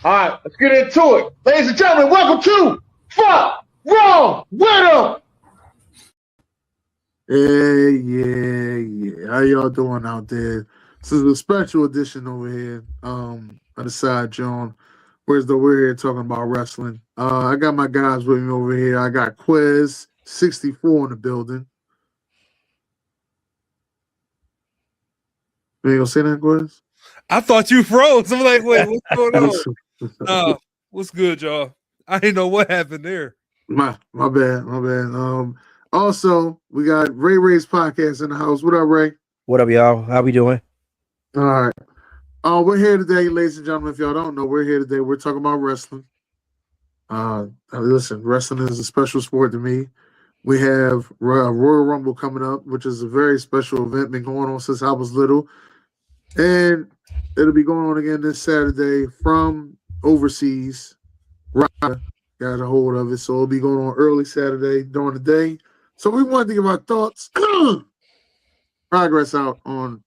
All right, let's get into it. Ladies and gentlemen, welcome to Fuck Wrong With 'Em. Yeah. How y'all doing out there? This is a special edition over here. On the side, John. We're here talking about wrestling. I got my guys with me over here. I got Quez 64 in the building. You ain't gonna say that, Quez? I thought you froze. I'm like, wait, what's going on? What's good, y'all? I didn't know what happened there. my bad. Also we got Ray Ray's podcast in the house. What up, Ray? What up, y'all? How we doing? All right. We're here today, ladies and gentlemen. If y'all don't know, we're here today. We're talking about wrestling. Listen, wrestling is a special sport to me. We have Royal Rumble coming up, which is a very special event. Been going on since I was little, and it'll be going on again this Saturday from overseas. Ryder got a hold of it, so it'll be going on early Saturday during the day. So we wanted to give our thoughts, progress out on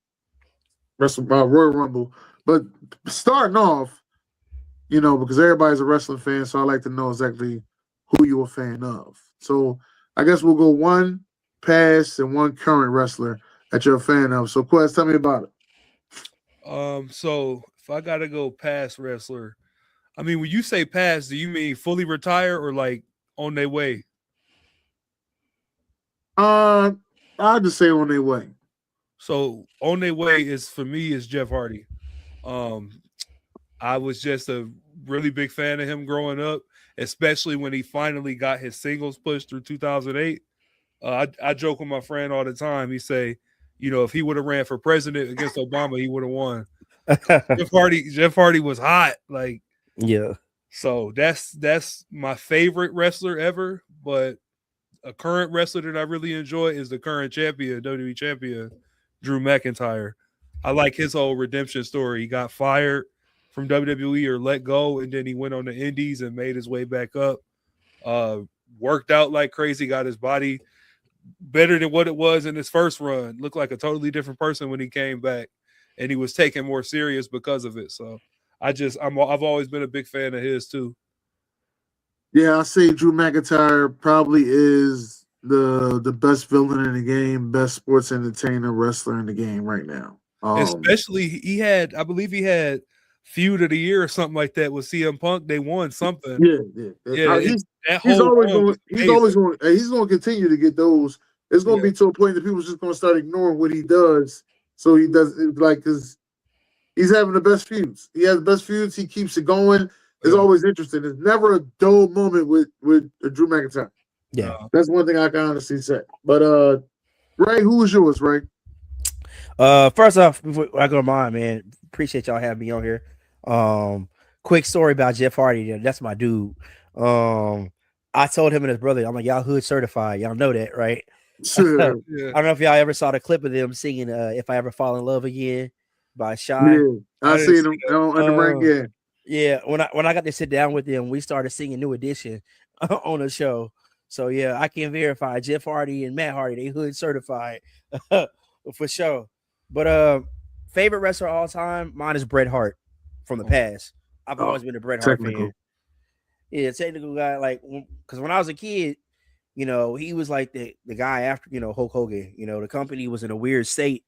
Royal Rumble. But starting off, because everybody's a wrestling fan, so I like to know exactly who you're a fan of. So I guess we'll go one past and one current wrestler that you're a fan of. So Quest, tell me about it. So if I gotta go past wrestler, I mean, when you say past, do you mean fully retire or like on their way? I'd just say on their way. So on their way is for me is Jeff Hardy. I was just a really big fan of him growing up, especially when he finally got his singles push through 2008. I joke with my friend all the time. He say, if he would have ran for president against Obama, he would have won. Jeff Hardy was hot. Like, yeah. So that's my favorite wrestler ever. But a current wrestler that I really enjoy is the current champion, WWE champion, Drew McIntyre. I like his whole redemption story. He got fired from WWE or let go, and then he went on the indies and made his way back up. Worked out like crazy, got his body better than what it was in his first run. Looked like a totally different person when he came back, and he was taken more serious because of it. So I've always been a big fan of his too. Yeah, I say Drew McIntyre probably is the best villain in the game, best sports entertainer wrestler in the game right now. Especially I believe he had feud of the year or something like that with CM Punk. They won something. Yeah. He's always going to continue to get those. It's going to be to a point that people are just going to start ignoring what he does. So he does because he's having the best feuds. He has the best feuds. He keeps it going. It's always interesting. There's never a dull moment with Drew McIntyre. Yeah, that's one thing I can honestly say. But Ray, who is yours, Ray? First off, before I go to mine, man, appreciate y'all having me on here. Quick story about Jeff Hardy. That's my dude. I told him and his brother, I'm like, y'all hood certified. Y'all know that, right? Sure. I don't know if y'all ever saw the clip of them singing "If I Ever Fall in Love Again" by Shy. Yeah, I seen them on the ring. Yeah, when I got to sit down with them, we started singing New Edition on the show. So yeah, I can verify Jeff Hardy and Matt Hardy, they hood certified for sure. But favorite wrestler of all time, mine is Bret Hart from the past. I've always been a Bret Hart fan. Yeah, technical guy. Like, because when I was a kid, he was like the guy after Hulk Hogan. The company was in a weird state.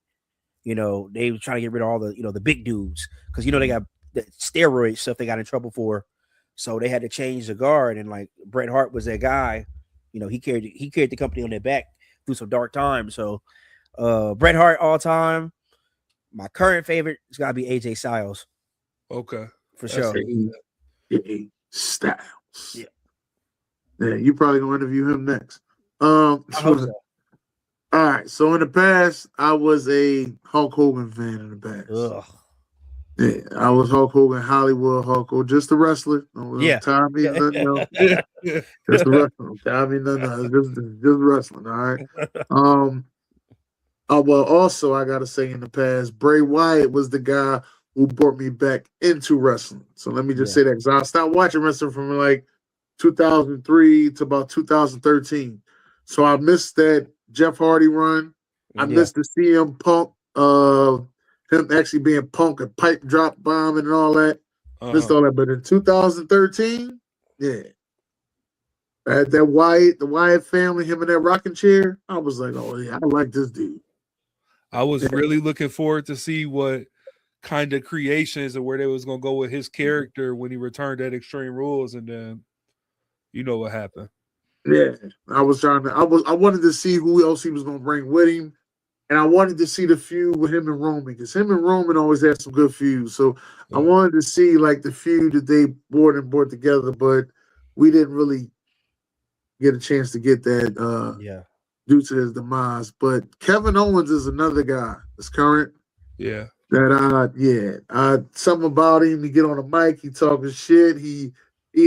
They were trying to get rid of all the the big dudes because they got the steroid stuff they got in trouble for, so they had to change the guard. And like Bret Hart was that guy. He carried the company on their back through some dark times. So Bret Hart all time. My current favorite is gotta be AJ Styles. Okay, for sure. AJ Styles. Yeah, you probably gonna interview him next. I hope so. All right. So in the past, I was a Hulk Hogan fan in the past. Ugh. Yeah, I was Hulk Hogan, Hollywood Hulk Hogan, just a wrestler. Yeah. Time me nothing else. Just a wrestler. Time me nothing else. Just wrestling. All right. Well, also I gotta say in the past, Bray Wyatt was the guy who brought me back into wrestling. So let me just say that because I stopped watching wrestling from like 2003 to about 2013. So I missed that Jeff Hardy run. I missed the CM Punk, him actually being Punk and pipe drop bombing and all that. Missed all that. But in 2013, yeah. That Wyatt family, him in that rocking chair, I was like, oh yeah, I like this dude. I was really looking forward to see what kind of creations and where they was gonna go with his character when he returned at Extreme Rules, and then you know what happened. Yeah, I wanted to see who else he was gonna bring with him, and I wanted to see the feud with him and Roman, because him and Roman always had some good feuds. So I wanted to see like the feud that they brought together, but we didn't really get a chance to get that due to his demise. But Kevin Owens is another guy that's current. Yeah. That something about him, he get on the mic, he talking shit, he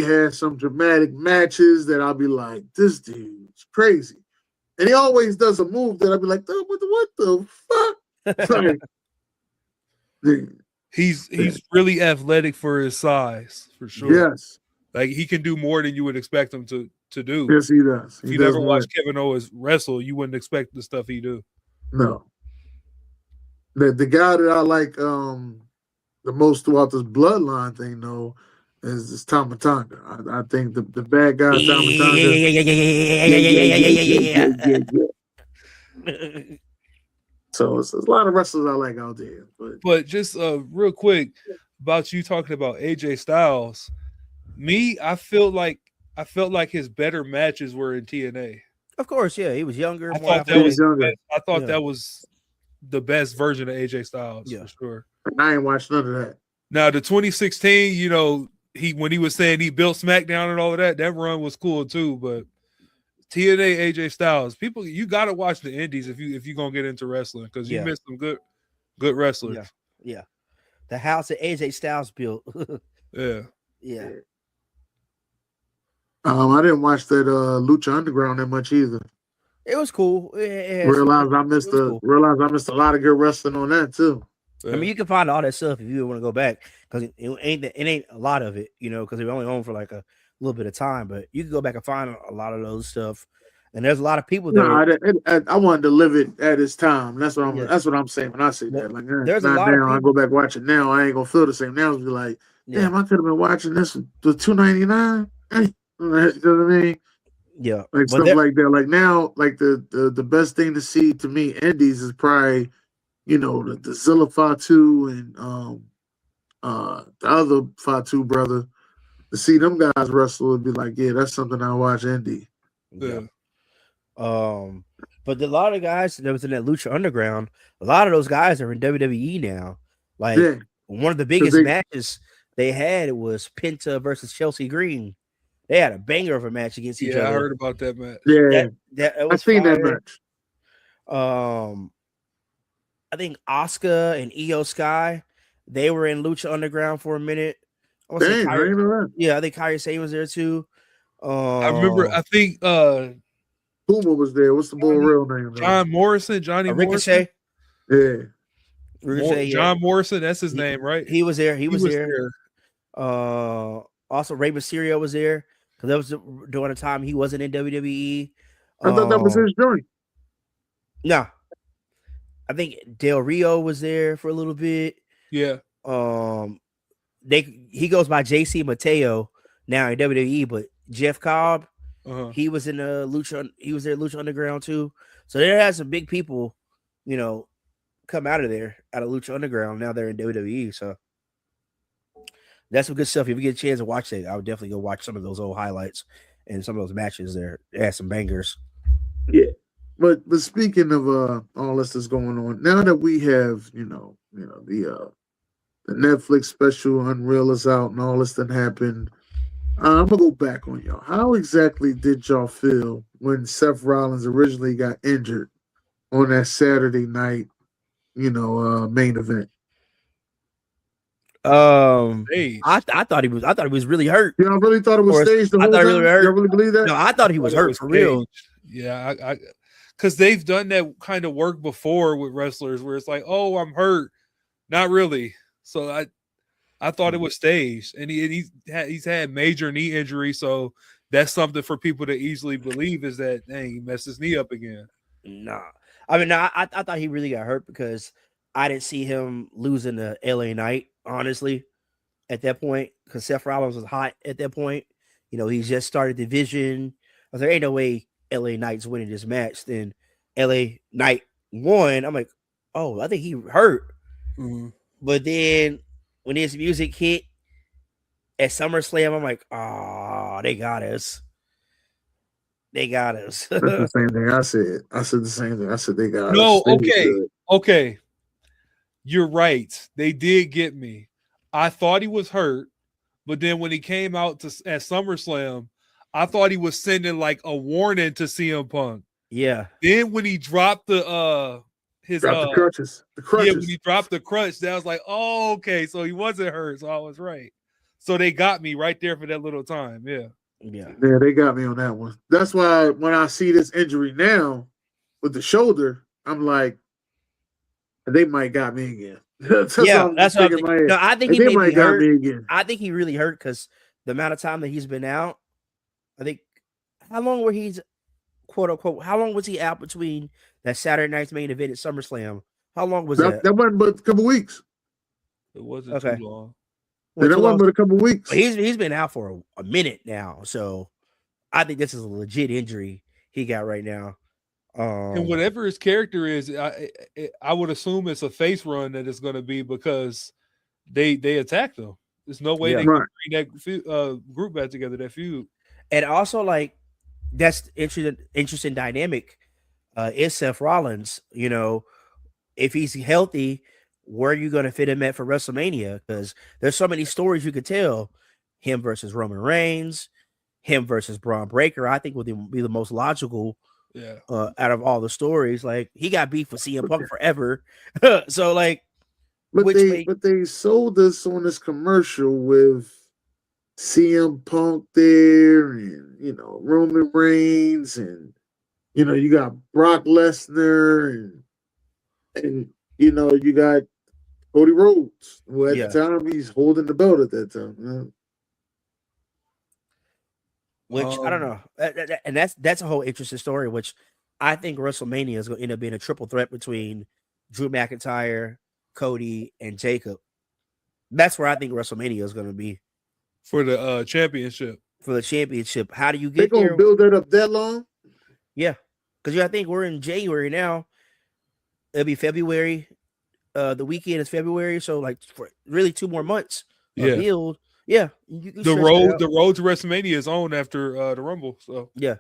has some dramatic matches that I'll be like, this dude's crazy. And he always does a move that I'll be like, what the fuck? He's really athletic for his size, for sure. Yes. Like he can do more than you would expect him to do. Yes, he does. If you never watched Kevin Owens wrestle, you wouldn't expect the stuff he do. No. The guy that I like the most throughout this bloodline thing, though, is Tama Tonga. I think the bad guy Tama Tonga. So it's a lot of wrestlers I like out there. But just real quick about you talking about AJ Styles. I felt like his better matches were in TNA. Of course, yeah, he was younger. I thought that was the best version of AJ Styles, for sure. I ain't watched none of that. Now the 2016, when he was saying he built SmackDown and all of that run was cool too. But TNA AJ Styles, people, you gotta watch the indies if you're gonna get into wrestling, because you missed some good wrestlers. Yeah. The house that AJ Styles built. Yeah. I didn't watch that Lucha Underground that much either. It was cool. Realized I missed a lot of good wrestling on that too. I mean, you can find all that stuff if you want to go back, because it ain't a lot of it, because they were only on for like a little bit of time. But you can go back and find a lot of those stuff. And there's a lot of people that I wanted to live it at its time. That's what I'm saying when I say that. Like, there's a lot of people. I go back and watch it now. I ain't gonna feel the same now. I'll be like, damn, I could have been watching this for $2.99. You know what I mean? Yeah, like stuff like that. Like now, like the best thing to see to me, indies, is probably the Zilla Fatu and the other Fatu brother. To see them guys wrestle would be like, yeah, that's something I watch indie. Yeah. But a lot of guys that was in that Lucha Underground, a lot of those guys are in WWE now. Like one of the biggest matches they had was Penta versus Chelsea Green. They had a banger of a match against each other. Yeah, I heard about that match. Yeah, I seen that match. I think Asuka and Io Sky, they were in Lucha Underground for a minute. I think Kairi Sane was there too. I remember. I think Puma was there. What's the bull real name? John Morrison, Johnny Ricochet. Morrison. Yeah, Ricochet. John Morrison. That's his name, right? He was there. He was there. Also, Rey Mysterio was there, because that was during the time he wasn't in WWE. I thought that was his joint. No, I think Del Rio was there for a little bit. Yeah. He goes by JC Mateo now in WWE, but Jeff Cobb, he was in the Lucha. He was there at Lucha Underground too. So there had some big people, come out of Lucha Underground. Now they're in WWE. So that's some good stuff. If you get a chance to watch that, I would definitely go watch some of those old highlights and some of those matches there. They had some bangers. Yeah. But speaking of all this that's going on, now that we have, the Netflix special Unreal is out and all this that happened, I'm gonna go back on y'all. How exactly did y'all feel when Seth Rollins originally got injured on that Saturday night, main event? I thought he was really hurt. I really thought it was staged. I thought he really hurt. You really believe that? No, I thought he was hurt for real. Yeah, I because they've done that kind of work before with wrestlers where it's like, oh, I'm hurt. Not really. So I thought it was staged, and he's had major knee injury, so that's something for people to easily believe is that, dang, he messed his knee up again. Nah, I mean, I thought he really got hurt because I didn't see him losing to LA Knight, honestly, at that point because Seth Rollins was hot at that point. You know, he just started division. I was like, ain't no way LA Knight's winning this match. Then LA Knight won. I'm like, oh, I think he hurt. Mhm. But then when his music hit at SummerSlam, I'm like, oh, they got us. They got us. That's the same thing I said. I said the same thing. I said they got No, us. They was okay. good. Okay. You're right. They did get me. I thought he was hurt, but then when he came out at SummerSlam, I thought he was sending like a warning to CM Punk. Yeah. Then when he dropped the crutches. The crutches. Yeah, when he dropped the crutch, that was like, oh, okay, so he wasn't hurt, so I was right. So they got me right there for that little time. Yeah. Yeah. Yeah, they got me on that one. That's why when I see this injury now with the shoulder, I'm like, they might got me again. That's what I'm thinking in my head. No, I think Like, he they might might got hurt. me again. I think he really hurt because the amount of time that he's been out. I think how long were he's quote unquote? How long was he out between that Saturday night's main event at SummerSlam? How long was that? That wasn't but a couple weeks. It wasn't Okay. too long. That wasn't but a couple weeks. But he's been out for a minute now, so I think this is a legit injury he got right now. And whatever his character is, I would assume it's a face run that it's going to be because they attacked him. There's no way they can bring that group back together, that feud. And also, like, that's interesting dynamic is Seth Rollins. You know, if he's healthy, where are you going to fit him at for WrestleMania? Because there's so many stories you could tell. Him versus Roman Reigns, him versus Braun Breaker, I think would be the most logical. Yeah. Out of all the stories, like he got beef with CM Punk forever. So like, but they sold us on this commercial with CM Punk there, and Roman Reigns, and you got Brock Lesnar, and you got Cody Rhodes, who at the time he's holding the belt at that time. Which I don't know, and that's a whole interesting story. Which I think WrestleMania is going to end up being a triple threat between Drew McIntyre, Cody, and Jacob. That's where I think WrestleMania is going to be for the championship. For the championship, how do you get? They're there? Going to build that up that long? Yeah, because I think we're in January now. It'll be February. The weekend is February, so like for really 2 more months. Build. Yeah, the road to WrestleMania is on after the Rumble, so yeah,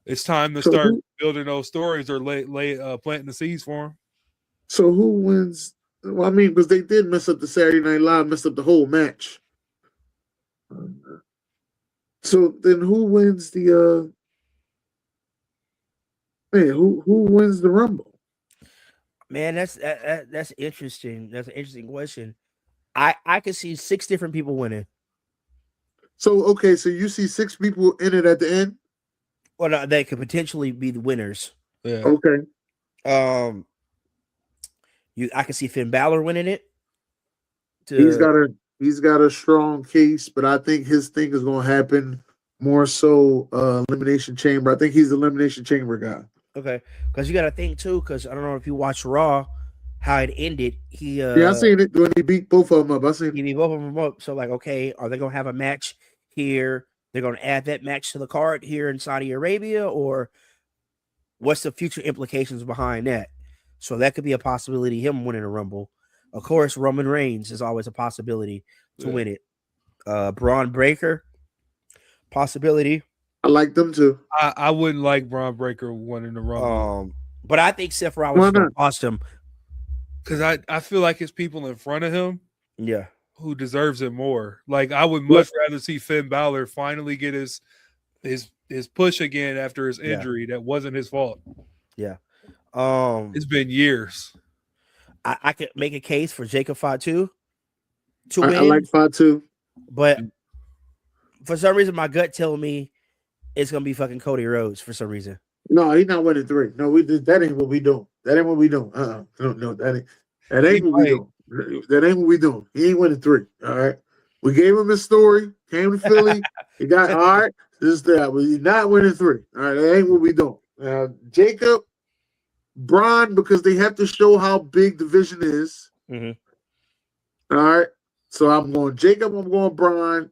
it's time to start building those stories or planting the seeds for them. So who wins? Well, I mean, because they did mess up the Saturday Night Live, messed up the whole match. So then, who wins the? Who wins the Rumble? Man, that's interesting. That's an interesting question. I could see 6 different people winning. So okay, so you see 6 people in it at the end. Well, they could potentially be the winners. Yeah. Okay. I can see Finn Balor winning it. He's got a strong case, but I think his thing is going to happen more so Elimination Chamber. I think he's the Elimination Chamber guy. Okay, because you got to think too. Because I don't know if you watched Raw, how it ended. I seen it when he beat both of them up. He beat both of them up. So like, okay, are they going to have a match here? They're going to add that match to the card here in Saudi Arabia, or what's the future implications behind that? So that could be a possibility. Him winning a Rumble. Of course, Roman Reigns is always a possibility to win it. Braun Breaker, possibility. I like them too. I wouldn't like Braun Breaker winning the Rumble. But I think Seth Rollins lost him. Because I feel like it's people in front of him. Yeah. Who deserves it more. Like I would much rather see Finn Balor finally get his push again after his injury. That wasn't his fault. Yeah. It's been years. I could make a case for Jacob Fatu to win. I like Fatu. But for some reason, my gut telling me it's gonna be fucking Cody Rhodes for some reason. No, he's not winning 3. No, that ain't what we doing. That ain't what we doing. No, that ain't what we doing. That ain't what we doing. He ain't winning 3. All right. We gave him his story. Came to Philly. He got all right. This is that. But he's not winning 3. All right. That ain't what we doing. Jacob, Braun, because they have to show how big the vision is. Mm-hmm. All right. So I'm going Jacob. I'm going Braun.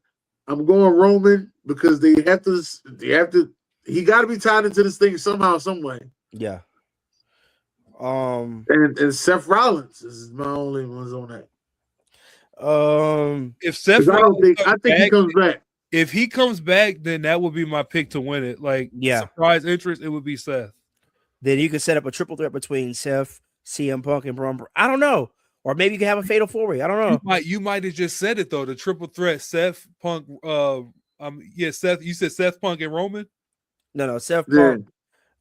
I'm going Roman because they have to. He got to be tied into this thing somehow, some way. Yeah. And Seth Rollins is my only ones on that. If Seth I Rollins think he comes back. If he comes back, then that would be my pick to win it. Like, surprise interest, it would be Seth. Then you could set up a triple threat between Seth, CM Punk, and Braun. I don't know. Or maybe you can have a fatal four-way. I don't know. You might have just said it though. The triple threat: Seth, Punk. Seth. You said Seth, Punk, and Roman. No, Seth Punk.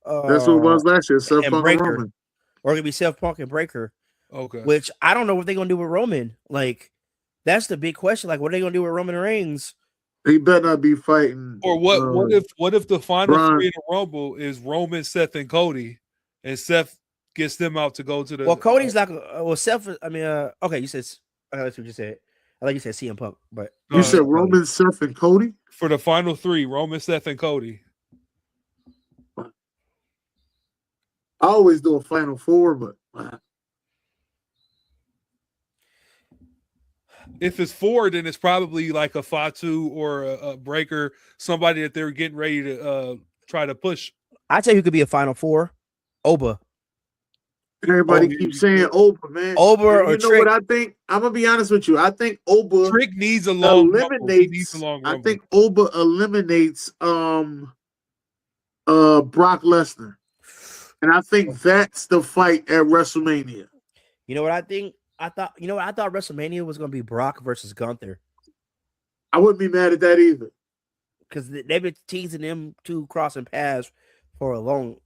That's what it was last year. Seth Punk Breaker. and Roman. Or it could be Seth Punk and Breaker. Okay. Which I don't know what they're gonna do with Roman. Like, that's the big question. Like, what are they gonna do with Roman Reigns? He better not be fighting. Or what if the final three in the Rumble is Roman, Seth, and Cody, and Seth gets them out to go to the. Well, Cody's like, Seth. I mean, okay, you said. That's what you said. I like you said CM Punk, but you said Roman, Seth, and Cody for the final three: Roman, Seth, and Cody. I always do a final four, but if it's four, then it's probably like a Fatu or a Breaker, somebody that they're getting ready to try to push. I tell you, who could be a final four: Oba. Everybody keeps saying Oba, man. Oba or you know Trick. what I think? I'm gonna be honest with you. I think Oba Trick needs a long eliminates. I think Oba eliminates Brock Lesnar, and I think that's the fight at WrestleMania. You know what I think? I thought WrestleMania was gonna be Brock versus Gunther. I wouldn't be mad at that either, because they've been teasing them two crossing paths for a long.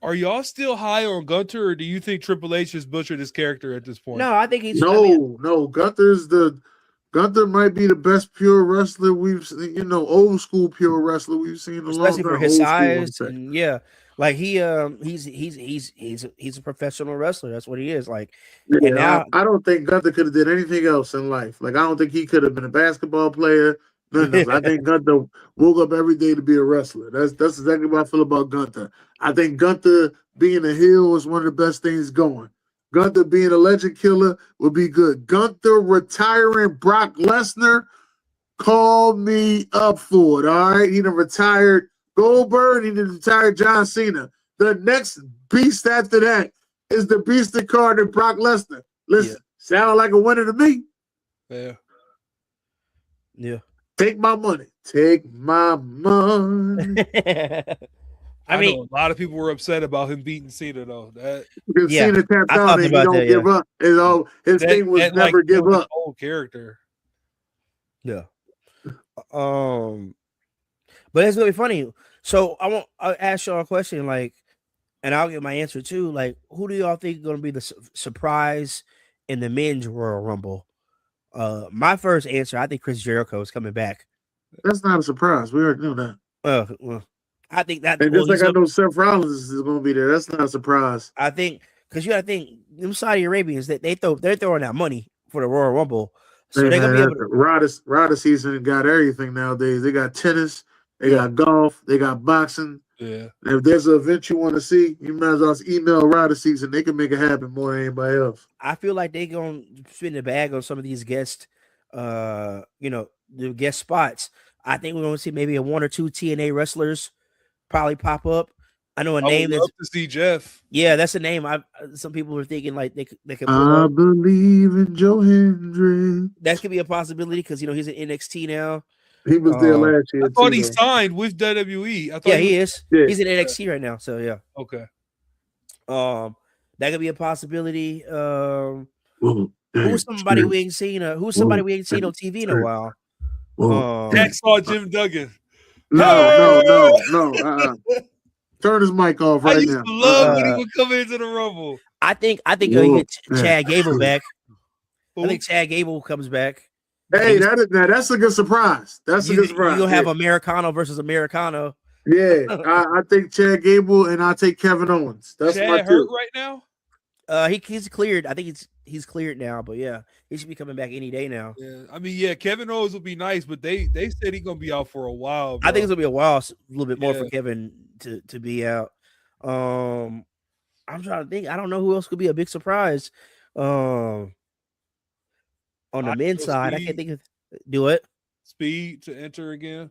Are y'all still high on Gunther, or do you think Triple H has butchered his character at this point? No, I think he's no. Gunther might be the best pure wrestler we've seen. Old school pure wrestler we've seen, especially for his size. And like he's a professional wrestler. That's what he is. Like, and now I don't think Gunther could have did anything else in life. Like, I don't think he could have been a basketball player. I think Gunther woke up every day to be a wrestler. That's exactly what I feel about Gunther. I think Gunther being a heel is one of the best things going. Gunther being a legend killer would be good. Gunther retiring Brock Lesnar, call me up for it. All right, he done retired Goldberg. He done retired John Cena. The next beast after that is the beast incarnate Brock Lesnar. Listen, sound like a winner to me. Yeah. Take my money. Take my money. I mean, know a lot of people were upset about him beating Cena, though. Cena tapped out and he don't give up. His thing was never give up. Old character. Yeah. But it's really funny. So I'll ask y'all a question, like, and I'll get my answer too. Like, who do y'all think is going to be the surprise in the men's Royal Rumble? My first answer, I think Chris Jericho is coming back. That's not a surprise. We already knew that. Well, I think that. And just like I know Seth Rollins is going to be there. That's not a surprise. I think because you got to think them Saudi Arabians that they're throwing out money for the Royal Rumble, so they're gonna be able to. Rada season got everything nowadays. They got tennis, they got golf, they got boxing. Yeah. And if there's an event you want to see, you might as well email Rada season. They can make it happen more than anybody else. I feel like they're gonna spend the bag on some of these guests. The guest spots. I think we're gonna see maybe a one or two TNA wrestlers probably pop up. I know a name that's to see Jeff. Yeah, that's a name. Some people were thinking like they could. I believe in Joe Hendry. That could be a possibility because he's in NXT now. He was there last year. I thought he signed with WWE. He is. Yeah. He's in NXT right now. So yeah. Okay. That could be a possibility. Who's somebody we ain't seen? Who's somebody we ain't seen on TV in a while? Jack saw Jim Duggan. No. Turn his mic off right now. I used to love when he would come into the Rumble. I think he'll get Chad Gable back. I think Chad Gable comes back. Hey, that's a good surprise. That's a good surprise. You'll have Americano versus Americano. Yeah, I think Chad Gable and I take Kevin Owens. That's Chad my hurt right now. He's cleared. I think he's cleared now, but yeah, he should be coming back any day now. Yeah, I mean, Kevin Owens will be nice, but they said he's gonna be out for a while. Bro. I think it's gonna be a while, a little bit more for Kevin to be out. I'm trying to think. I don't know who else could be a big surprise. On the I men's feel side, I Speed- can't think of do it. Speed to enter again.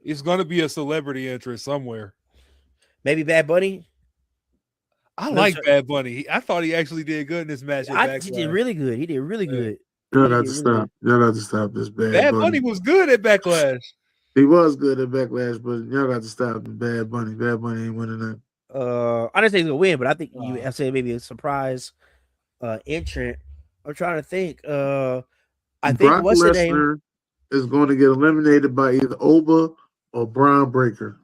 It's going to be a celebrity entrance somewhere. Maybe Bad Bunny. I No, like sir. Bad Bunny. I thought he actually did good in this match. He did really good. He did really Yeah. good. Y'all He got did to really stop. Y'all got to stop this Bad Bad Bunny. Bunny was good at Backlash. He was good at Backlash, but y'all got to stop the Bad Bunny. Bad Bunny ain't winning that. I didn't say he's gonna win, but I think Wow. I said maybe a surprise entrant. I'm trying to think. I think Brock what's the name? Lesnar is going to get eliminated by either Oba or Braun Breaker.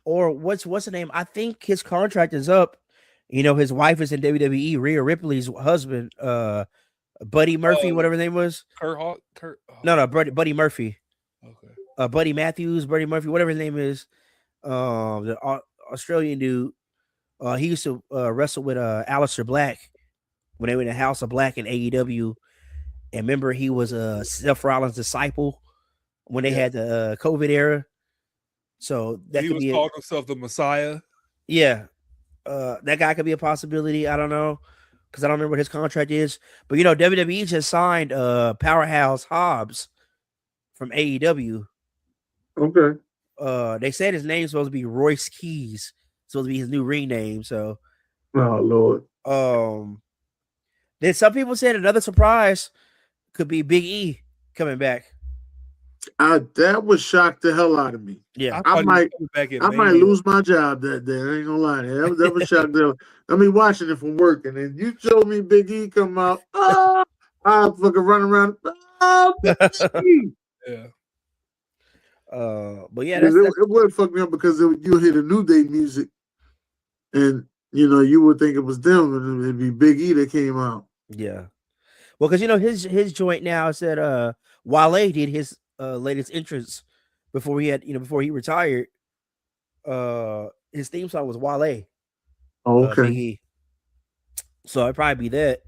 Or what's the name? I think his contract is up. You know, his wife is in WWE. Rhea Ripley's husband, Buddy Murphy, whatever his name was. Kurt. No, Buddy Murphy. Okay. Buddy Matthews, Buddy Murphy, whatever his name is. The Australian dude. He used to wrestle with Aleister Black when they were in the House of Black in AEW. And remember, he was Seth Rollins' disciple when they had the COVID era. So that He could was be called himself the Messiah. yeah. That guy could be a possibility. I don't know because I don't remember what his contract is. But you know, WWE just signed Powerhouse Hobbs from AEW. Okay. They said his name's supposed to be Royce Keys, supposed to be his new ring name. So, Oh Lord. then some people said another surprise could be Big E coming back. That would shock the hell out of me. Yeah, thought he was might- coming back in I might Mania. lose my job that day. I ain't gonna lie. That would shock the. I mean, watching it from work, and then you show me Big E come out. Oh, I fucking run around. Oh, Big E. Yeah. but yeah, it would fuck me up because you hear the New Day music, and you know you would think it was them, and it'd be Big E that came out. yeah. Well, because you know his joint now said Wale did his latest entrance before he retired. His theme song was Wale. Oh, Big okay. E. So it'd probably be that.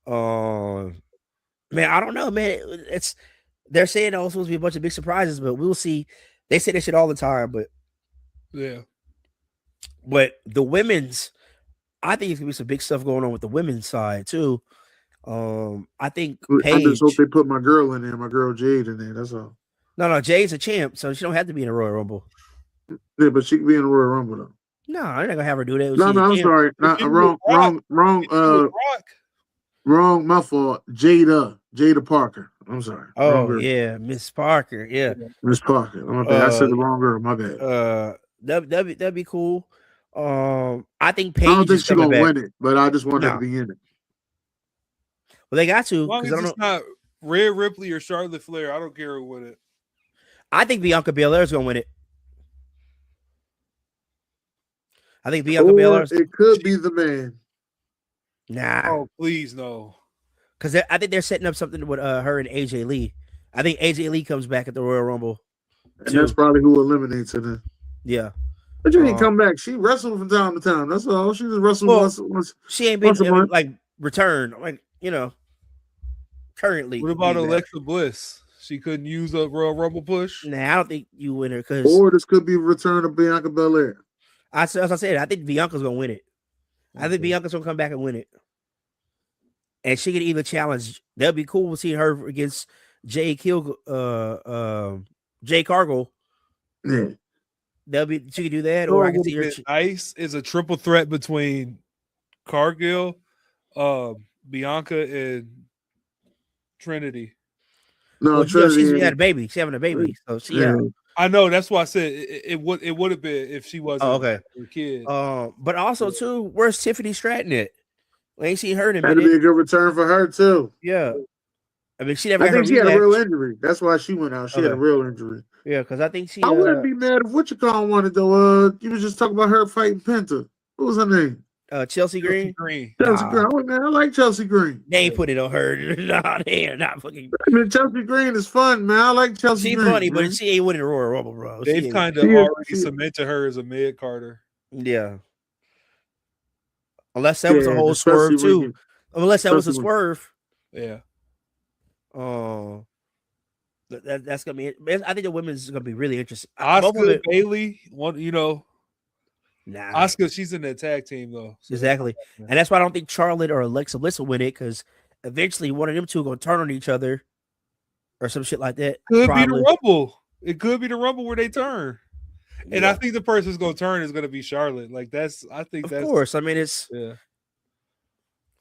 Man, I don't know, man. They're saying there's supposed to be a bunch of big surprises, but we'll see. They say this shit all the time, but Yeah. the women's, I think it's gonna be some big stuff going on with the women's side too. I think I just hope Paige. they put my girl in there, my girl Jade in there. That's all. No, Jade's a champ, so she don't have to be in a Royal Rumble. Yeah, but she could be in the Royal Rumble though. No, I'm not gonna have her do that. No, She's a I'm champ. sorry. Not, If it was wrong. Brock. Wrong. My fault. Jada Parker. I'm sorry. Wrong Oh girl. yeah, Miss Parker. Yeah. Miss Parker. My bad. I said the wrong girl. My bad. That'd be cool. I think Paige I don't think is she's coming gonna back. win it, but I just want her No. to be in it. Well, they got to As long because as I don't it's know. not Rhea Ripley or Charlotte Flair, I don't care who win it. I think Bianca Belair is gonna win it. I think Bianca Or Belair. it could be the man. Nah, Oh, please no. because I think they're setting up something with her and AJ Lee. I think AJ Lee comes back at the Royal Rumble. And that's probably who eliminates her then. Yeah, But you didn't come back. She wrestled from time to time. That's all. She just wrestled Well, once. she ain't been Once a month. like returned. Like currently. What about being back. Alexa Bliss? She couldn't use a Royal Rumble push. Nah, I don't think you win her because Or this could be a return of Bianca Belair. as I said, I think Bianca's gonna win it. I think Okay. Bianca's gonna come back and win it. And she could either challenge. That'd be cool to see her against Jay Cargill. Yeah. She could do that, or I can What see would've her. been nice is a triple threat between Cargill, Bianca, and Trinity. No, Well, you know, Trinity. she had a baby. She's having a baby, so she. Yeah. I know that's why I said it would have been if she wasn't Oh, okay. a kid. But also too, where's Tiffany Stratton at? We ain't seen her in a That'd be minute. a good return for her too. Yeah, I mean, she never. I got her think she had a rematch. real injury. That's why she went out. She had a Okay. real injury. Yeah, because I think she. I wouldn't be mad if what you call wanted though. You was just talking about her fighting Penta. What was her name? Chelsea Green. Green. Chelsea Nah. Green. I like Chelsea Green. They ain't put it on her. Nah, they are not fucking. I mean, Chelsea Green is fun, man. I like Chelsea She Green. funny, man. but she ain't winning the Royal Rumble, bro. She They've ain't- kind of She is- already she- cemented her as a mid Carter. yeah. Unless that was a Yeah, whole especially swerve when too. Unless that was a especially swerve. Yeah. That's gonna be. I think the women's is gonna be really interesting. Both of Oscar it- Bailey, Nah, Oscar, she's in that tag team though. So- exactly. And that's why I don't think Charlotte or Alexa Bliss will win it because eventually one of them two are gonna turn on each other or some shit like that. Could probably. be the Rumble. It could be the Rumble where they turn. And I think the person who's gonna turn is gonna be Charlotte. Like Of course. I mean, it's yeah.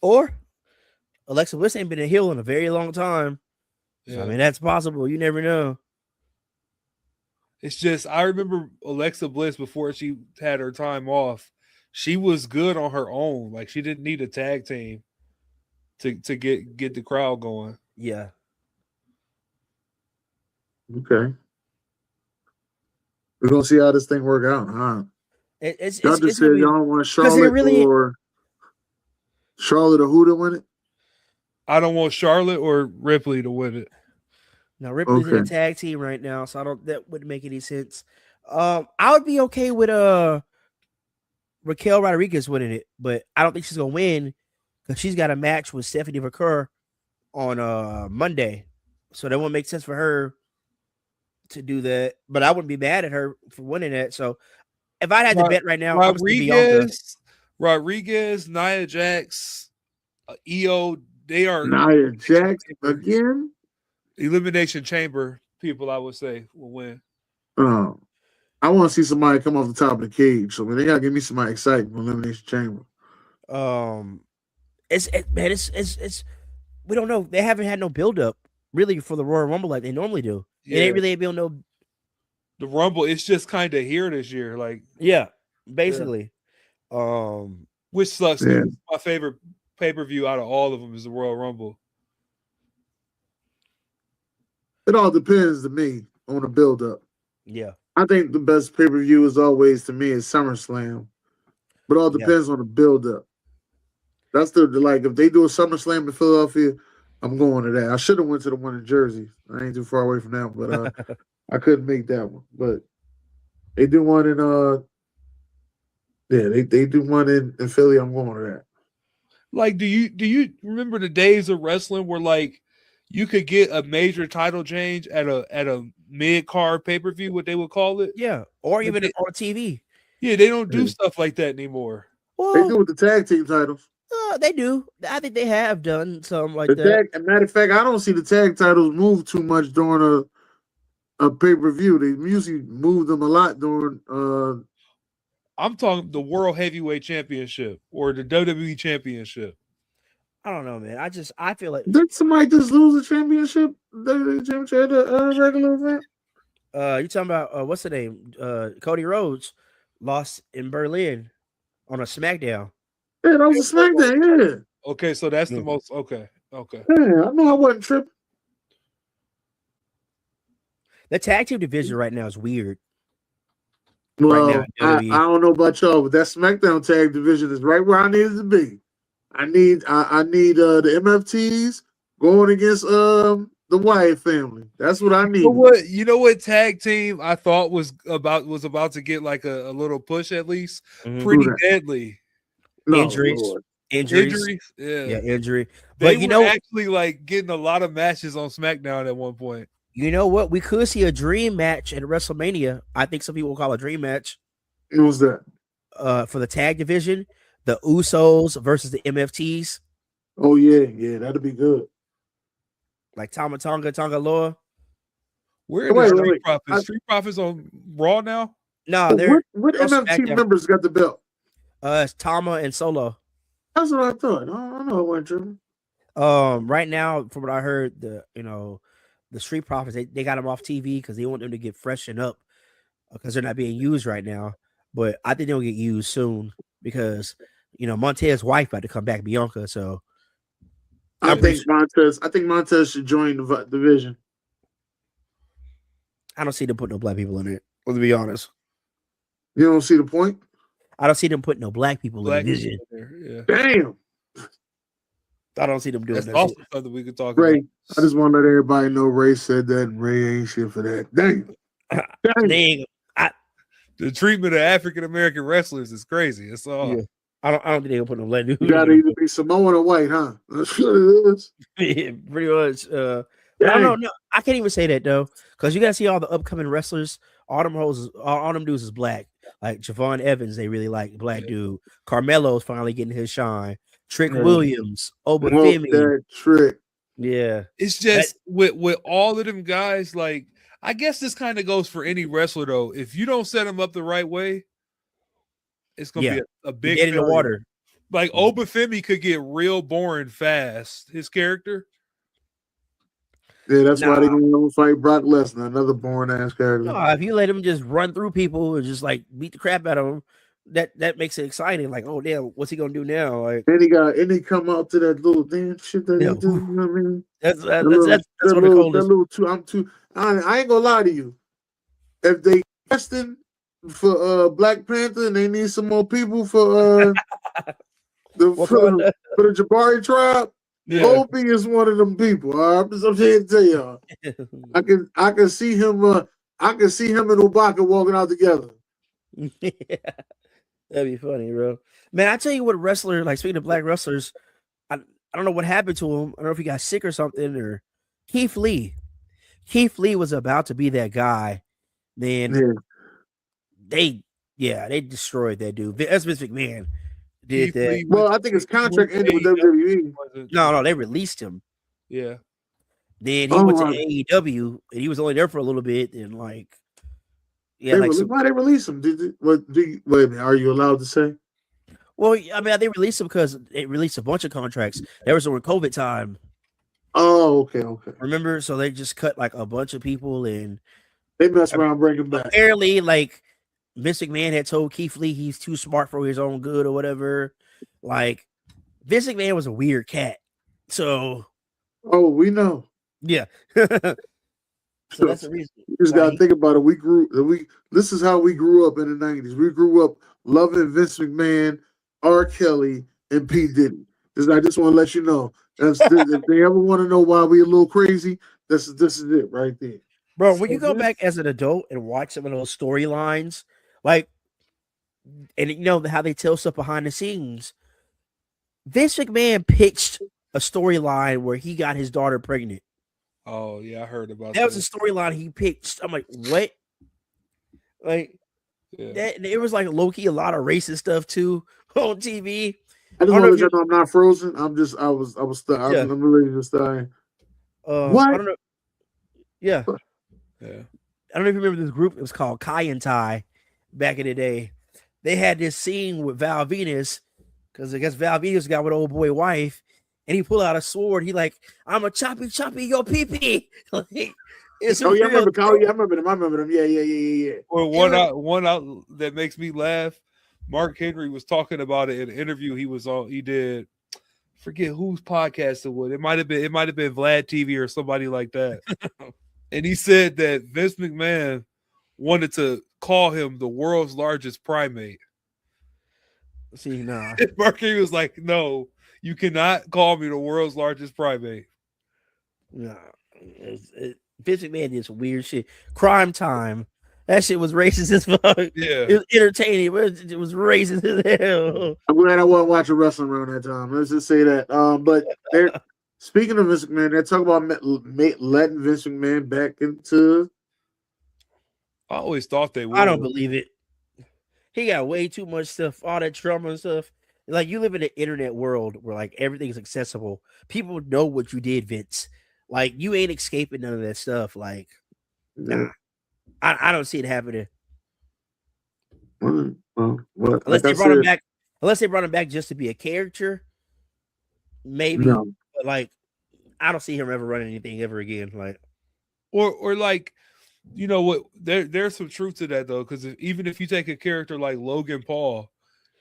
Or Alexa Bliss ain't been a heel in a very long time. Yeah. So, I mean, that's possible. You never know. It's just I remember Alexa Bliss before she had her time off. She was good on her own. Like she didn't need a tag team to get the crowd going. Yeah. Okay. We're gonna see how this thing work out, huh? Y'all just said y'all don't want Charlotte or Charlotte or who to win it? I don't want Charlotte or Ripley to win it. Now Ripley's in a tag team right now, so that wouldn't make any sense. I would be okay with Raquel Rodriguez winning it, but I don't think she's gonna win because she's got a match with Stephanie Vaquer on Monday. So that wouldn't make sense for her to do that. But I wouldn't be mad at her for winning that. So if I had to bet right now, Rodriguez, Nia Jax, EO, they are Nia Jax again. Elimination Chamber people, I would say, will win. I want to see somebody come off the top of the cage. So they gotta give me somebody exciting for Elimination Chamber. It's we don't know. They haven't had no build up really for the Royal Rumble like they normally do. Yeah. They ain't really able to know the Rumble. It's just kind of here this year, like basically. Which sucks. Yeah. My favorite pay-per-view out of all of them is the Royal Rumble. It all depends to me on the build-up. Yeah. I think the best pay-per-view is always, to me, is SummerSlam. But it all depends on the build-up. That's like, if they do a SummerSlam in Philadelphia, I'm going to that. I should have went to the one in Jersey. I ain't too far away from that, but I couldn't make that one. But they do one in they do one in Philly. I'm going to that. Like, do you remember the days of wrestling where like you could get a major title change at a mid-card pay-per-view, what they would call it? Yeah, or even on TV. Yeah, they don't do stuff like that anymore. Well, they do with the tag team titles. They do. I think they have done something like that. Matter of fact, I don't see the tag titles move too much during a pay-per-view. They usually move them a lot during I'm talking the World Heavyweight Championship or the WWE Championship. I don't know, man. I feel like did somebody just lose the championship? The championship at a regular event? You talking about what's the name? Cody Rhodes lost in Berlin on a SmackDown. Yeah, that was a SmackDown. Yeah. Okay, so that's the most. Okay. Yeah, I know I wasn't tripping. The tag team division right now is weird. Well, right now, I don't know about y'all, but that SmackDown tag division is right where I need it to be. I need the MFTs going against the Wyatt family. That's what I need. You know what tag team I thought was about to get like a little push at least? Mm-hmm. Pretty Deadly. No, injuries. Yeah, injury. But you know, actually like getting a lot of matches on SmackDown at one point. You know what? We could see a dream match at WrestleMania. I think some people will call it a dream match. Who's that? For the tag division, the Usos versus the MFTs. Oh yeah, that'd be good. Like Tama Tonga Loa. Where are the Street Profits? Street Profits on Raw now? No, they're what MFT members got the belt? It's Tama and Solo. That's what I thought. I don't know what tripping. Right now, from what I heard, the Street Profits they got them off TV because they want them to get freshened up because they're not being used right now. But I think they'll get used soon because Montez's wife about to come back, Bianca. So I think Montez should join the division. I don't see them putting no black people in it. Well, to be honest, you don't see the point. I don't see them putting no black people in the division. Yeah. Damn. I don't see them doing that. That's also something we could talk Ray, about. I just want to let everybody know Ray said that and Ray ain't shit for that. Damn. The treatment of African American wrestlers is crazy. It's all. Yeah. I don't think they're gonna put no black people. You gotta either be Samoan or white, huh? That's what it is. Yeah, pretty much. I don't know. No, I can't even say that though, because you gotta see all the upcoming wrestlers. All them dudes is black. Like Javon Evans, they really like black dude. Carmelo's finally getting his shine. Trick Yeah. Williams, Walk Obafemi. that trick. Yeah. It's just with all of them guys, like I guess this kind of goes for any wrestler though. If you don't set them up the right way, it's gonna be a big Dead in the failure. water. Like Obafemi could get real boring fast. His character. Yeah, that's why Nah. they gonna fight Brock Lesnar, another boring ass character. No, if you let him just run through people and just like beat the crap out of them, that makes it exciting. Like, oh damn, what's he gonna do now? Like, And he come out to that little dance shit that Yeah. he do. You know what I mean? that's That one of the little, coldest. that little I ain't gonna lie to you. If they casting for Black Panther and they need some more people for the Jabari tribe, Yeah. Opie is one of them people. All right? I'm here to tell y'all. I can see him. I can see him and Ibaka walking out together. Yeah, that'd be funny, bro. Man, I tell you what, wrestler, like speaking of black wrestlers, I don't know what happened to him. I don't know if he got sick or something, or Keith Lee. Keith Lee was about to be that guy. Then they destroyed that dude. That's Vince McMahon did Keith that. Lee Well, I think his contract ended with WWE. No, they released him. Yeah. Then he went to AEW, and he was only there for a little bit. And like, yeah, Why they release him? Wait a minute, are you allowed to say? well, I mean, they released him because they released a bunch of contracts. There was during COVID time. Oh, okay. Remember? So they just cut like a bunch of people, and They mess around, breaking back. apparently, like Vince McMahon had told Keith Lee he's too smart for his own good or whatever. Like Vince McMahon was a weird cat. So Oh, we know. yeah. So that's the reason. You just gotta think about it. This is how we grew up in the 90s. We grew up loving Vince McMahon, R. Kelly, and P. Diddy. I just want to let you know. If they ever want to know why we a little crazy, this is it right there. Bro, when you go back as an adult and watch some of those storylines, like, and you know how they tell stuff behind the scenes, Vince McMahon pitched a storyline where he got his daughter pregnant. Oh yeah, I heard about That was a storyline he pitched. I'm like, what? Like, that it was like low-key a lot of racist stuff too on TV. I just want to let you know I'm not frozen. I was stuck. Yeah. I'm really just dying. What? I don't know. Yeah. Yeah. I don't know if you remember this group. It was called Kai and Tai back in the day. They had this scene with Val Venus because I guess Val Venus got with old boy wife, and he pulled out a sword. He like, I'm a choppy your pee. Like, it's I remember Kyle. Yeah, I remember them. Yeah. Or one out that makes me laugh. Mark Henry was talking about it in an interview he was on. He did. Forget whose podcast it was. It might have been Vlad TV or somebody like that. And he said that Vince McMahon wanted to call him the world's largest primate. See, nah. Mark Henry was like, "No, you cannot call me the world's largest primate." Nah. Vince McMahon did some weird shit. Crime Time. That shit was racist as fuck. Yeah. It was entertaining, but it was racist as hell. I'm glad I wasn't watching wrestling around that time. Let's just say that. But speaking of Vince McMahon, they're talking about letting Vince McMahon back into. I always thought they would. I don't believe it. He got way too much stuff, all that trauma and stuff. Like, you live in an internet world where like everything's accessible. People know what you did, Vince. Like, you ain't escaping none of that stuff. Like, nah. I don't see it happening. Unless they brought him back. Unless they brought him back just to be a character, maybe. No. But like, I don't see him ever running anything ever again. Like, or like, you know what? There's some truth to that though, because even if you take a character like Logan Paul,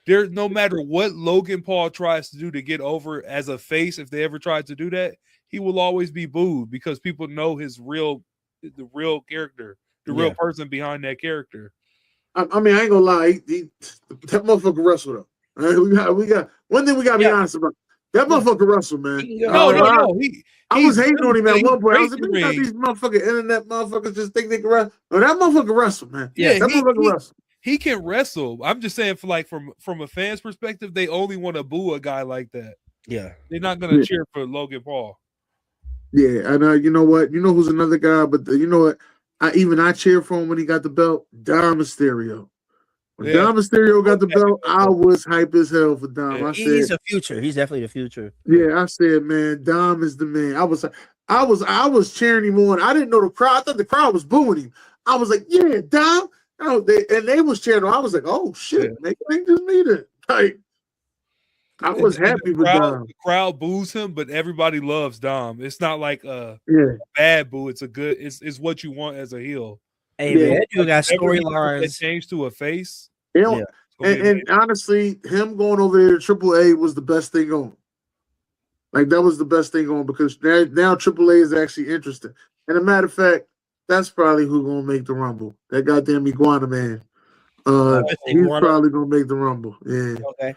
no matter what Logan Paul tries to do to get over as a face, if they ever tried to do that, he will always be booed because people know the real character. The real person behind that character. I mean, I ain't gonna lie. That motherfucker wrestled though. We got one thing we gotta be honest about. That motherfucker wrestled, man. No. I was hating on him at one point. I was like, these motherfucking internet motherfuckers just think they can wrestle. No, that motherfucker wrestled, man. Yeah, that motherfucker wrestled. He can wrestle. I'm just saying, from a fan's perspective, they only want to boo a guy like that. Yeah, they're not gonna cheer for Logan Paul. Yeah, and you know what? You know who's another guy, but you know what? I cheered for him when he got the belt. Dom Mysterio. When Yeah. Dom Mysterio got the belt, I was hype as hell for Dom. Yeah. I He's said, the future. He's definitely the future. yeah, I said, man, Dom is the man. I was cheering him on. I didn't know the crowd. I thought the crowd was booing him. I was like, yeah, Dom. Oh, they was cheering him. I was like, oh shit, Yeah. maybe they just need it. Like, I was And happy with Dom. the crowd boos him, but everybody loves Dom. It's not like a Yeah, bad boo. It's a good. It's what you want as a heel. Hey Yeah. man, that dude got Whenever he put that storylines. change to a face. you know, Yeah. it's gonna be and amazing. honestly, him going over there to AAA was the best thing going. Like that was the best thing going because now AAA is actually interesting. And a matter of fact, that's probably who's gonna make the Rumble. That goddamn Iguana man. He's Iguana? probably gonna make the Rumble. Yeah, Okay.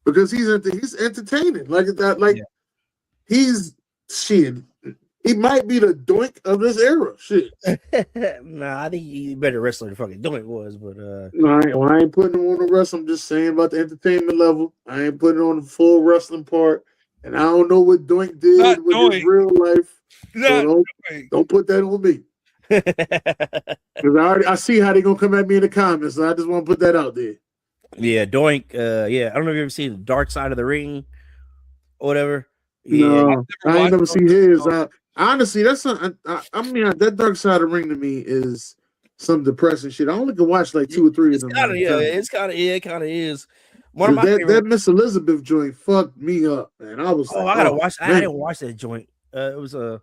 because he's entertaining. Like that. Like Yeah. he's shit. He might be the Doink of this era. Shit. Nah, I think he better wrestler than fucking Doink was, but I ain't putting him on the wrestling. I'm just saying about the entertainment level. I ain't putting on the full wrestling part. And I don't know what Doink did Not with Doink. his real life. Not So Doink. don't put that on me. Because I see how they're gonna come at me in the comments. So I just want to put that out there. yeah, Doink. Yeah, I don't know if you ever seen the Dark Side of the Ring or whatever. Yeah, No, I ain't never watched seen those. his. Honestly, that's not. I mean, that Dark Side of the Ring to me is some depressing shit. I only can watch like 2 or 3 of it's them. kind of it kind of is. One of my that favorite. Miss Elizabeth joint fucked me up, man. I was Oh, like, I gotta watch. I man. didn't watch that joint. It was I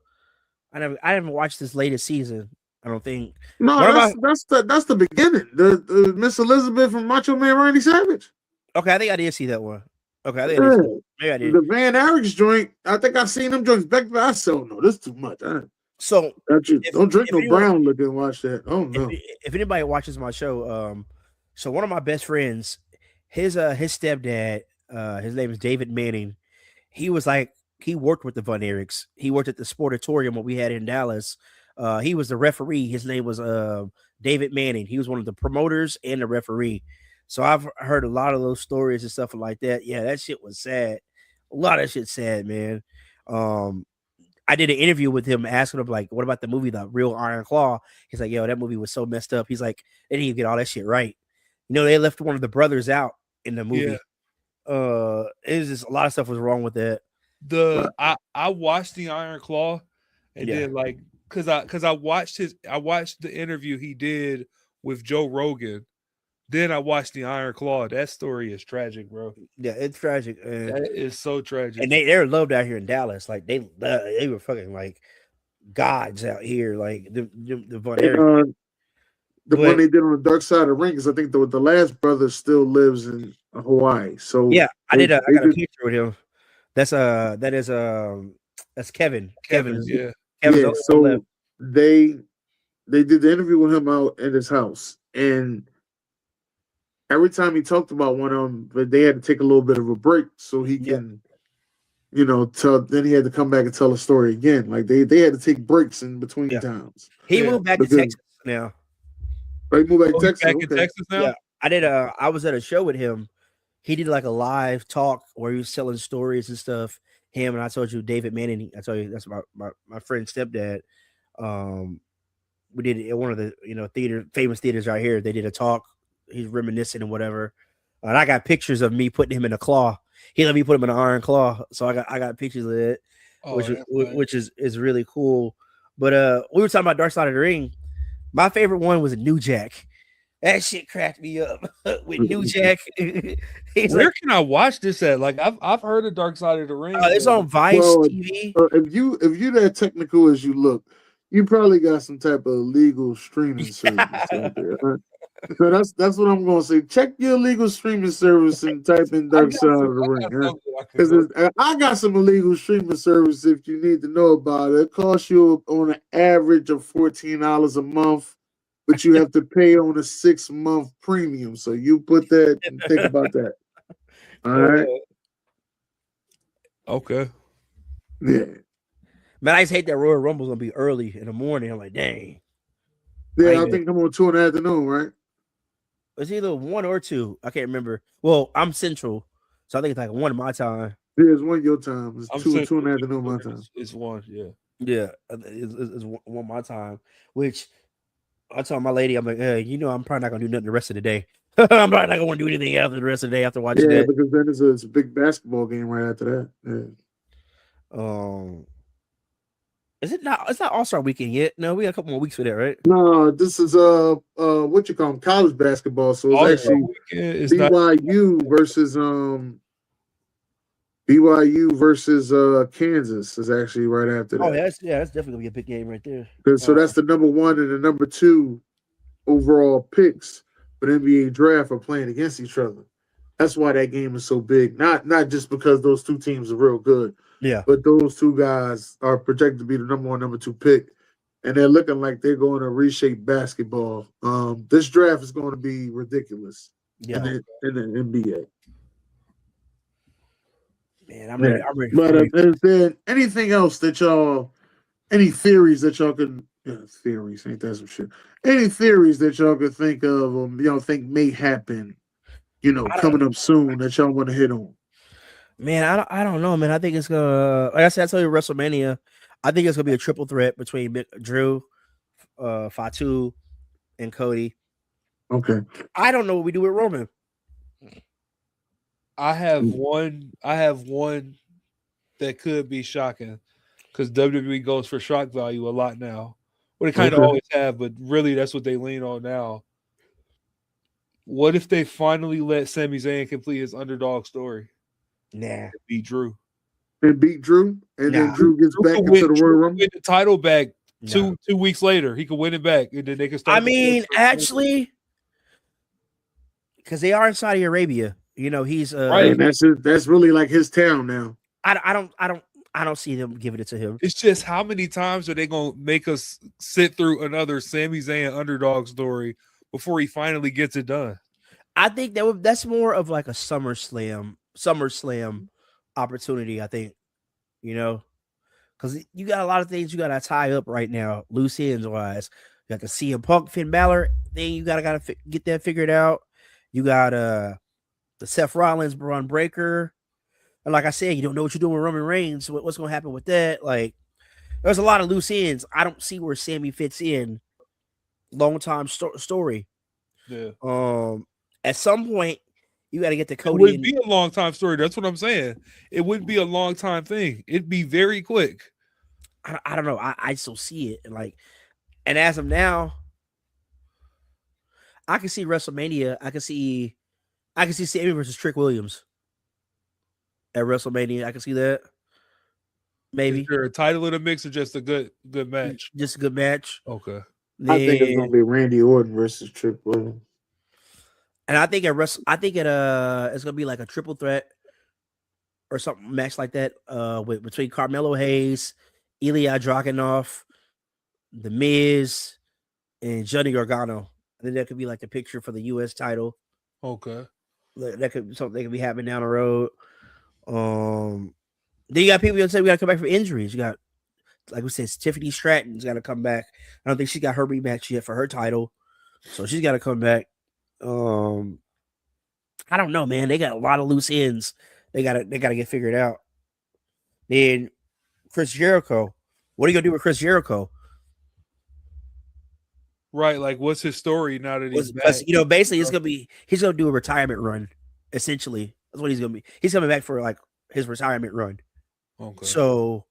haven't watched this latest season. I don't think. No, What that's the beginning. The Miss Elizabeth from Macho Man Randy Savage. Okay, I think I did see that one. Okay, I think I did. Yeah. Maybe I did. The Van Eriks joint. I think I seen them joints back. I said, oh, no, this is too much. So Don't drink if no anyone- brown liquor and watch that. Oh no. if anybody watches my show, so one of my best friends, his stepdad, his name is David Manning. He worked with the Von Erichs. He worked at the Sportatorium what we had in Dallas. He was the referee. His name was David Manning. He was one of the promoters and the referee. So I've heard a lot of those stories and stuff like that. Yeah, that shit was sad. A lot of shit sad, man. I did an interview with him asking him, like, what about the movie, The Real Iron Claw? He's like, yo, that movie was so messed up. He's like, they didn't even get all that shit right. You know, they left one of the brothers out in the movie. Yeah. It was just a lot of stuff was wrong with that. I watched the Iron Claw, and then like because I watched the interview he did with Joe Rogan. Then I watched the Iron Claw. That story is tragic, bro. Yeah, it's tragic. That is so tragic. And they were loved out here in Dallas. Like they were fucking like gods out here. Like the Von Erich. The one they did on the Dark Side of the Ring is I think the last brother still lives in Hawaii. So yeah, I got a picture with him. That's Kevin. Kevin. Yeah. Yeah. So they did the interview with him out at his house, and every time he talked about one of them, but they had to take a little bit of a break so he can, tell. Then he had to come back and tell a story again. Like they had to take breaks in between times. He moved back to Texas now. He moved back to Texas. Back in Texas now. Yeah, I did. I was at a show with him. He did like a live talk where he was telling stories and stuff. Him and I told you David Manning. I told you that's my friend's stepdad. We did it at one of the famous theaters right here. They did a talk. He's reminiscing and whatever. And I got pictures of me putting him in a claw. He let me put him in an iron claw. So I got pictures of it, which is really cool. But we were talking about Dark Side of the Ring. My favorite one was New Jack. That shit cracked me up with New Jack. Where can I watch this at? Like I've heard of Dark Side of the Ring. It's on Vice TV. If you that technical as you look, you probably got some type of legal streaming service out there. Right? So that's what I'm gonna say. Check your legal streaming service and type in Dark Side of the Ring. Because I got some illegal streaming service if you need to know about it. It costs you on an average of $14 a month, but you have to pay on a 6-month premium. So you put that and think about that. All right. Okay. Yeah. Man, I just hate that Royal Rumble's gonna be early in the morning. I'm like, dang. Yeah, I think I'm on 2 in the afternoon, right? It's either 1 or 2. I can't remember. Well, I'm central, so I think it's like 1 my time. Yeah, it's 1 your time. It's 2 in the afternoon my time. It's 1, yeah. Yeah, it's 1 my time. Which I told my lady, I'm like, I'm probably not gonna do nothing the rest of the day. I'm not gonna want to do anything after the rest of the day after watching Yeah, that. because then it's a big basketball game right after that. Yeah. Is it not? It's not All Star Weekend yet. No, we got a couple more weeks for that, right? No, this is what you call 'em, college basketball. So it's All-Star actually Weekend is not. BYU versus Kansas is actually right after that. Oh, that's definitely gonna be a big game right there. So that's the number 1 and the number 2 overall picks for the NBA draft are playing against each other. That's why that game is so big. Not just because those two teams are real good, Yeah. but those two guys are projected to be the number 1, number 2 pick, and they're looking like they're going to reshape basketball. This draft is going to be ridiculous Yeah. in the NBA. Man, I'm ready. I'm ready. But for it. is there anything else that any theories that y'all can theories ain't that some shit? Any theories that y'all could think of, think may happen, coming up soon that y'all want to hit on? Man, I don't know, man. I think it's gonna, like I said, I told you WrestleMania. I think it's gonna be a triple threat between Drew, Fatu, and Cody. Okay. I don't know what we do with Roman. I have one that could be shocking because WWE goes for shock value a lot now. Well, they kind of always have, but really that's what they lean on now. What if they finally let Sami Zayn complete his underdog story? Nah. Beat Drew. And beat Drew, and then Drew gets back into the Royal Rumble. Win the title back 2 weeks later. He could win it back, and then they can start. I mean, actually, because they are in Saudi Arabia. He's right. And that's really like his town now. I don't see them giving it to him. It's just how many times are they gonna make us sit through another Sami Zayn underdog story before he finally gets it done? I think that's more of like a SummerSlam opportunity. I think, because you got a lot of things you got to tie up right now, loose ends wise. You got the CM Punk Finn Balor thing. You gotta get that figured out. You got the Seth Rollins Braun Breaker. And like I said, you don't know what you're doing with Roman Reigns. What's going to happen with that? Like, there's a lot of loose ends. I don't see where Sammy fits in. Long time story. Yeah. At some point, you got to get the Cody. It wouldn't be a long time story. That's what I'm saying. It wouldn't be a long time thing. It'd be very quick. I don't know. I still see it. And as of now, I can see WrestleMania. I can see Sammy versus Trick Williams at WrestleMania. I can see that. Maybe. Is there a title in the mix or just a good match? Just a good match. Okay. I think it's gonna be Randy Orton versus Trick Williams. And I think it's gonna be like a triple threat or something match like that. Between Carmelo Hayes, Ilya Dragunov, The Miz, and Johnny Gargano. I think that could be like the picture for the U.S. title. Okay. That could be something that could be happening down the road. Then you got people that say we got to come back from injuries. You got, like we said, Tiffany Stratton's got to come back. I don't think she got her rematch yet for her title, so she's got to come back. I don't know, man. They got a lot of loose ends. They gotta get figured out. Then Chris Jericho. What are you gonna do with Chris Jericho? Right, like what's his story now that he's back? Basically he's gonna do a retirement run. Essentially, that's what he's gonna be. He's coming back for like his retirement run. Okay. So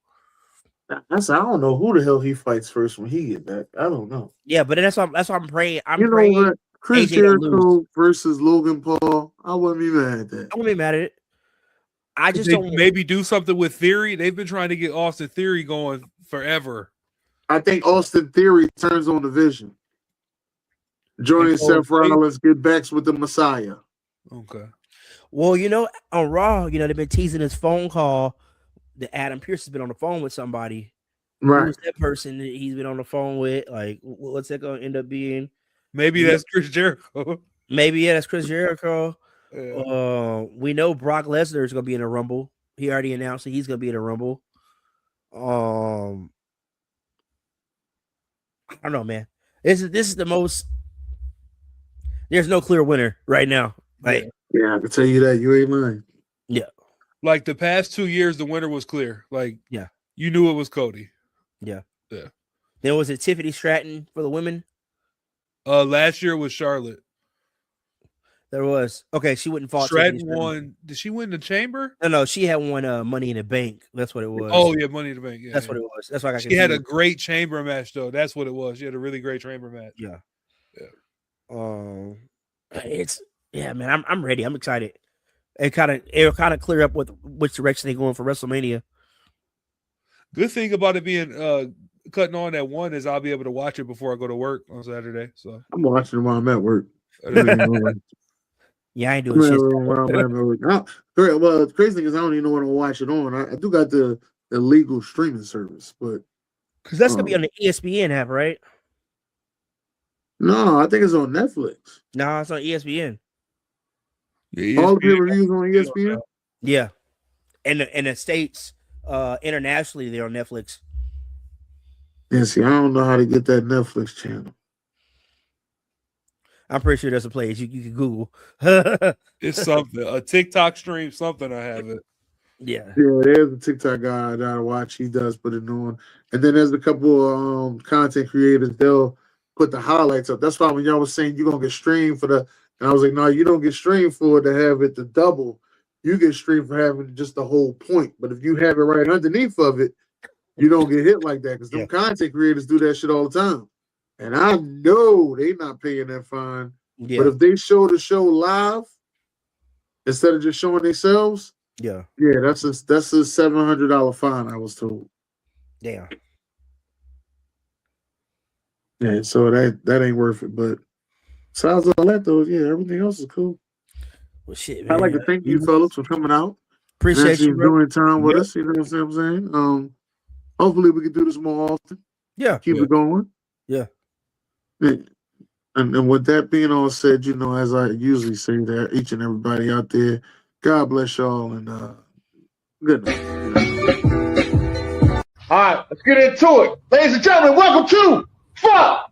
I don't know who the hell he fights first when he get back. I don't know. Yeah, but that's what I'm praying. What? Chris Jericho versus Logan Paul. I wouldn't be mad at that. I wouldn't be mad at it. I just don't maybe do something with Theory. They've been trying to get Austin Theory going forever. I think Austin Theory turns on the Vision. Joining Seth Rollins, get back with the Messiah. Okay. Well, on Raw, they've been teasing his phone call that Adam Pearce has been on the phone with somebody. Right. Who's that person that he's been on the phone with? Like, what's that going to end up being? Maybe that's Chris Jericho. Maybe, yeah, that's Chris Jericho. Yeah. We know Brock Lesnar is going to be in the Rumble. He already announced that he's going to be in the Rumble. I don't know, man. This is the most. There's no clear winner right now. Like, yeah, I can tell you that. You ain't lying. Yeah. Like the past 2 years, the winner was clear. Like, yeah, you knew it was Cody. Yeah. Yeah. Then was it Tiffany Stratton for the women? Last year was Charlotte. There was. Okay, she wouldn't fall. Stratton won. Did she win the chamber? No, she had won Money in the Bank. That's what it was. Oh yeah, Money in the Bank. Yeah, that's what it was. That's why I got She had a great chamber match though. That's what it was. She had a really great chamber match. Yeah. Yeah. It's man. I'm ready. I'm excited. It'll kind of clear up with which direction they're going for WrestleMania. Good thing about it being cutting on at 1 is I'll be able to watch it before I go to work on Saturday. So I'm watching it while I'm at work. Yeah, I ain't doing shit. Well, the crazy thing is I don't even know what to watch it on. I do got the legal streaming service, but because that's gonna be on the ESPN app, right? No, I think it's on Netflix. No, it's on ESPN. yeah, All the pay-per-views on ESPN. Yeah, and the States, internationally, they're on Netflix. Yeah, see, I don't know how to get that Netflix channel. I'm pretty sure there's a place you can Google. It's something. A TikTok stream, something. I have it. Yeah. Yeah, there's a TikTok guy that I watch. He does put it on. And then there's a couple of content creators. They'll put the highlights up. That's why when y'all was saying you're going to get streamed for the – and I was like, no, you don't get streamed for it to have it the double. You get streamed for having just the whole point. But if you have it right underneath of it, you don't get hit like that because them content creators do that shit all the time. And I know they not paying that fine. Yeah. But if they show the show live instead of just showing themselves, yeah, that's a $700 fine, I was told. Damn. Yeah, so that ain't worth it. But besides all that though, yeah, everything else is cool. Well, shit, man. I'd like to thank you fellas for coming out. Appreciate you, bro. Doing time with us. You know what I'm saying? Hopefully we can do this more often. Yeah. Keep it going. Yeah. And with that being all said, you know, as I usually say to each and everybody out there, God bless y'all and good night. All right, let's get into it. Ladies and gentlemen, welcome to Fuck